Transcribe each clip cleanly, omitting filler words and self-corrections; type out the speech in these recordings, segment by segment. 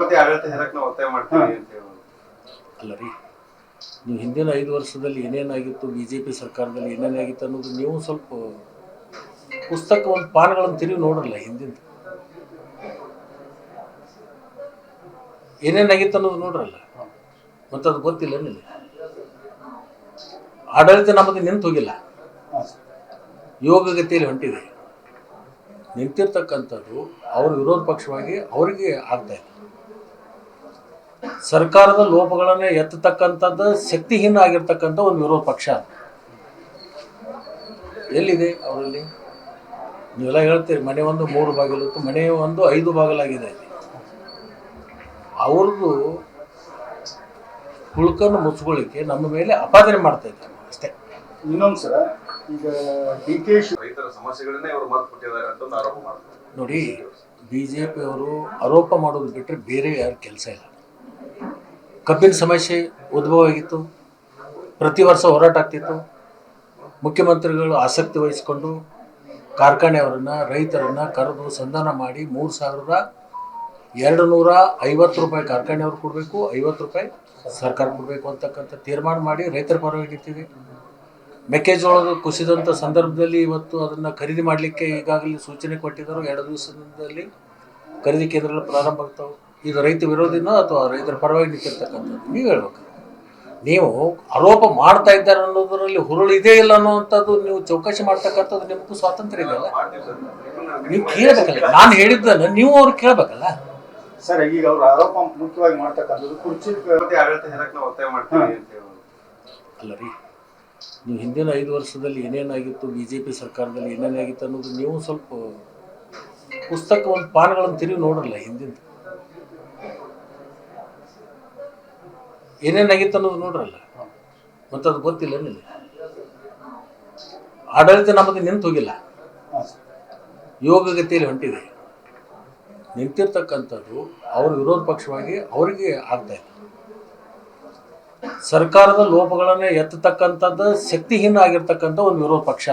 ಮುಖ್ಯಮಂತ್ರಿ ಆಡಳಿತ ಹೇರಕ್ ನಾವು ಒತ್ತಾಯ ಮಾಡ್ತೀವಿ ಅಂತ ಹೇಳಿ. ಅಲ್ಲ ರೀ, ನೀವು ಹಿಂದಿನ 5 ವರ್ಷದಲ್ಲಿ ಏನೇನಾಗಿತ್ತು, BJP ಸರ್ಕಾರದಲ್ಲಿ ಏನೇನಾಗಿತ್ತು ಅನ್ನೋದು ನೀವು ಸ್ವಲ್ಪ ಪುಸ್ತಕ ಒಂದು ಪಾನಗಳನ್ನು ತಿರುಗಿ ನೋಡ್ರಲ್ಲ. ಹಿಂದಿನ ಏನೇನಾಗಿತ್ತು ಅನ್ನೋದು ನೋಡ್ರಲ್ಲ, ಮತ್ತು ಅದು ಗೊತ್ತಿಲ್ಲ ನಿಮಗೆ. ಆಡಳಿತ ನಮ್ಮದು ನಿಂತು ಹೋಗಿಲ್ಲ, ಯೋಗಗತಿಯಲ್ಲಿ ಹೊಂಟಿದೆ. ನಿಂತಿರ್ತಕ್ಕಂಥದ್ದು ಅವ್ರ ವಿರೋಧ ಪಕ್ಷವಾಗಿ ಅವರಿಗೆ ಆಗ್ತಾ ಇದೆ. ಸರ್ಕಾರದ ಲೋಪಗಳನ್ನು ಎತ್ತತಕ್ಕಂಥದ್ದು ಶಕ್ತಿಹೀನ ಆಗಿರ್ತಕ್ಕಂಥ ಒಂದು ವಿರೋಧ ಪಕ್ಷ ಎಲ್ಲಿದೆ ಅವರಲ್ಲಿ? ನೀವೆಲ್ಲ ಹೇಳ್ತೀರಿ ಮನೆ ಒಂದು 3 ಬಾಗಿಲಿತ್ತು, ಮನೆ ಒಂದು 5 ಬಾಗಿಲಾಗಿದೆ. ಅವ್ರದ್ದು ಹುಳುಕನ್ನು ಮುಚ್ಕೊಳ್ಳಿಕ್ಕೆ ನಮ್ಮ ಮೇಲೆ ಅಪಾದನೆ ಮಾಡ್ತಾ ಇದ್ದಾರೆ ಅಷ್ಟೇ. ಇನ್ನೊಂದು ಸರ, ಈಗ DK ರೈತರ ಸಮಸ್ಯೆಗಳನ್ನೇ ಅವರು ಮರೆತು ಬಿಟ್ಟಿದ್ದಾರೆ ಅಂತ ಒಂದು ಆರೋಪ ಮಾಡ್ತಾರೆ. ನೋಡಿ, BJP ಅವರು ಆರೋಪ ಮಾಡೋದು ಬಿಟ್ಟರೆ ಬೇರೆ ಯಾರು ಕೆಲಸ ಇಲ್ಲ. ಕಬ್ಬಿನ ಸಮಸ್ಯೆ ಉದ್ಭವ ಆಗಿತ್ತು, ಪ್ರತಿ ವರ್ಷ ಹೋರಾಟ ಆಗ್ತಿತ್ತು. ಮುಖ್ಯಮಂತ್ರಿಗಳು ಆಸಕ್ತಿ ವಹಿಸಿಕೊಂಡು ಕಾರ್ಖಾನೆಯವರನ್ನು, ರೈತರನ್ನು ಕರೆದು ಸಂಧಾನ ಮಾಡಿ 3,250 ರೂಪಾಯಿ ಕಾರ್ಖಾನೆಯವ್ರು ಕೊಡಬೇಕು, 50 ರೂಪಾಯಿ ಸರ್ಕಾರ ಕೊಡಬೇಕು ಅಂತಕ್ಕಂಥ ತೀರ್ಮಾನ ಮಾಡಿ ರೈತರ ಪರವಾಗಿ ನಿಂತಿದೆ. ಮೆಕ್ಕೆಜೋಳದ ಕುಸಿದಂಥ ಸಂದರ್ಭದಲ್ಲಿ ಇವತ್ತು ಅದನ್ನು ಖರೀದಿ ಮಾಡಲಿಕ್ಕೆ ಈಗಾಗಲೇ ಸೂಚನೆ ಕೊಟ್ಟಿದ್ದರು. 2 ದಿವಸದಲ್ಲಿ ಖರೀದಿ ಕೇಂದ್ರಗಳು ಪ್ರಾರಂಭ ಆಗ್ತಾವೆ. ಇದು ರೈತ ವಿರೋಧಿನೋ ಅಥವಾ ರೈತರ ಪರವಾಗಿ ನಿಂತಿರ್ತಕ್ಕಂಥದ್ದು? ನೀವು ಹೇಳ್ಬೇಕು. ನೀವು ಆರೋಪ ಮಾಡ್ತಾ ಇದ್ದಾರೆ ಅನ್ನೋದರಲ್ಲಿ ಹುರುಳು ಇದೇ ಇಲ್ಲ ಅನ್ನೋವಂಥದ್ದು ನೀವು ಚೌಕಾಶಿ ಮಾಡ್ತಕ್ಕಂಥದ್ದು ನಿಮಗೂ ಸ್ವಾತಂತ್ರ್ಯ ಇದೆಯಲ್ಲ, ನೀವು ಕೇಳಬೇಕಲ್ಲ. ನಾನು ಹೇಳಿದ್ದನ್ನು ನೀವು ಅವ್ರು ಕೇಳಬೇಕಲ್ಲ ಸರ್. ಈಗ ಅವ್ರ ಆರೋಪ ಮುಖ್ಯವಾಗಿ ಮಾಡ್ತಕ್ಕಂಥದ್ದು ಕುರ್ಚಿ ಆಡಳಿತ ಹೇರಕ್ ನಾವು ಒತ್ತಾಯ ಮಾಡ್ತೀವಿ ಅಂತ ಹೇಳಿ. ಅಲ್ಲ ರೀ, ನೀವು ಹಿಂದಿನ 5 ವರ್ಷದಲ್ಲಿ ಏನೇನಾಗಿತ್ತು, BJP ಸರ್ಕಾರದಲ್ಲಿ ಏನೇನಾಗಿತ್ತು ಅನ್ನೋದು ನೀವು ಸ್ವಲ್ಪ ಪುಸ್ತಕ ಒಂದು ಪಾನಗಳನ್ನು ತಿರುಗಿ ನೋಡ್ರಲ್ಲ. ಹಿಂದಿನ ಏನೇನಾಗಿತ್ತು ಅನ್ನೋದು ನೋಡ್ರಲ್ಲ, ಮತ್ತು ಅದು ಗೊತ್ತಿಲ್ಲ ನಿಮಗೆ. ಆಡಳಿತ ನಮ್ಮದು ನಿಂತು ಹೋಗಿಲ್ಲ, ಯೋಗಗತಿಯಲ್ಲಿ ಹೊಂಟಿದೆ. ನಿಂತಿರ್ತಕ್ಕಂಥದ್ದು ಅವ್ರ ವಿರೋಧ ಪಕ್ಷವಾಗಿ ಅವರಿಗೆ ಆಗ್ತಾ ಇದೆ. ಸರ್ಕಾರದ ಲೋಪಗಳನ್ನು ಎತ್ತತಕ್ಕಂಥದ್ದು ಶಕ್ತಿಹೀನ ಆಗಿರ್ತಕ್ಕಂಥ ಒಂದು ವಿರೋಧ ಪಕ್ಷ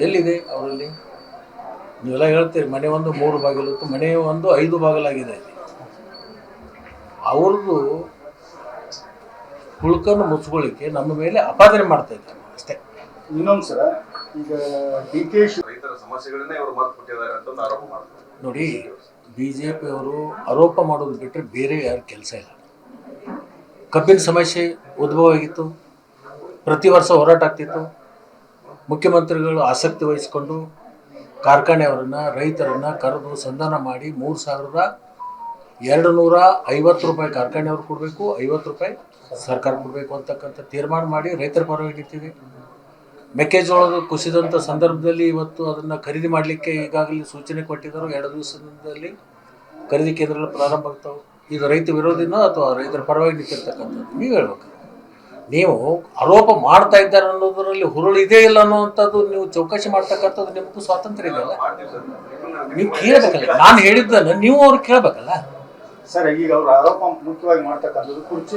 ಎಲ್ಲಿದೆ ಅವರಲ್ಲಿ? ನೀವೆಲ್ಲ ಹೇಳ್ತೀರಿ ಮನೆ ಒಂದು 3 ಬಾಗಿಲಿತ್ತು, ಮನೆ ಒಂದು 5 ಬಾಗಿಲಾಗಿದೆ. ಅವ್ರದ್ದು ಹುಳುಕನ್ನು ಮುಚ್ಕೊಳ್ಳಿಕ್ಕೆ ನಮ್ಮ ಮೇಲೆ ಅಪಾದನೆ ಮಾಡ್ತಾ ಇದ್ದಾರೆ ಅಷ್ಟೇ. ಇನ್ನೊಂದು ಸರ, ಈಗ DK ರೈತರ ಸಮಸ್ಯೆಗಳನ್ನೇ ಅವರು ಮರೆತು ಬಿಟ್ಟಿದ್ದಾರೆ ಅಂತ ಒಂದು ಆರೋಪ ಮಾಡ್ತಾರೆ. ನೋಡಿ, BJP ಅವರು ಆರೋಪ ಮಾಡೋದು ಬಿಟ್ಟರೆ ಬೇರೆ ಯಾರು ಕೆಲಸ ಇಲ್ಲ. ಕಬ್ಬಿನ ಸಮಸ್ಯೆ ಉದ್ಭವ ಆಗಿತ್ತು, ಪ್ರತಿ ವರ್ಷ ಹೋರಾಟ ಆಗ್ತಿತ್ತು. ಮುಖ್ಯಮಂತ್ರಿಗಳು ಆಸಕ್ತಿ ವಹಿಸಿಕೊಂಡು ಕಾರ್ಖಾನೆಯವರನ್ನು, ರೈತರನ್ನು ಕರೆದು ಸಂಧಾನ ಮಾಡಿ 3,250 ರೂಪಾಯಿ ಕಾರ್ಖಾನೆಯವ್ರು ಕೊಡಬೇಕು, 50 ರೂಪಾಯಿ ಸರ್ಕಾರ ಕೊಡಬೇಕು ಅಂತಕ್ಕಂಥ ತೀರ್ಮಾನ ಮಾಡಿ ರೈತರ ಪರವಾಗಿ ನಿಂತಿದೆ. ಮೆಕ್ಕೆಜೋಳದ ಕುಸಿದಂಥ ಸಂದರ್ಭದಲ್ಲಿ ಇವತ್ತು ಅದನ್ನು ಖರೀದಿ ಮಾಡಲಿಕ್ಕೆ ಈಗಾಗಲೇ ಸೂಚನೆ ಕೊಟ್ಟಿದ್ದರು. 2 ದಿವಸದಲ್ಲಿ ಖರೀದಿ ಕೇಂದ್ರಗಳು ಪ್ರಾರಂಭ ಆಗ್ತಾವೆ. ಇದು ರೈತ ವಿರೋಧಿನೋ ಅಥವಾ ರೈತರ ಪರವಾಗಿ ನಿಂತಿರ್ತಕ್ಕಂಥದ್ದು? ನೀವು ಹೇಳ್ಬೇಕು. ನೀವು ಆರೋಪ ಮಾಡ್ತಾ ಇದ್ದಾರೆ ಅನ್ನೋದರಲ್ಲಿ ಹುರುಳು ಇದೇ ಇಲ್ಲ ಅನ್ನೋವಂಥದ್ದು ನೀವು ಚೌಕಾಶಿ ಮಾಡ್ತಕ್ಕಂಥದ್ದು ನಿಮಗೂ ಸ್ವಾತಂತ್ರ್ಯ ಇದೆಯಲ್ಲ, ನೀವು ಕೇಳಬೇಕಲ್ಲ. ನಾನು ಹೇಳಿದ್ದನ್ನು ನೀವು ಅವ್ರು ಕೇಳಬೇಕಲ್ಲ ಸರ್. ಈಗ ಅವ್ರ ಆರೋಪ ಮುಖ್ಯವಾಗಿ ಮಾಡ್ತಕ್ಕಂಥದ್ದು ಕುರ್ಚಿ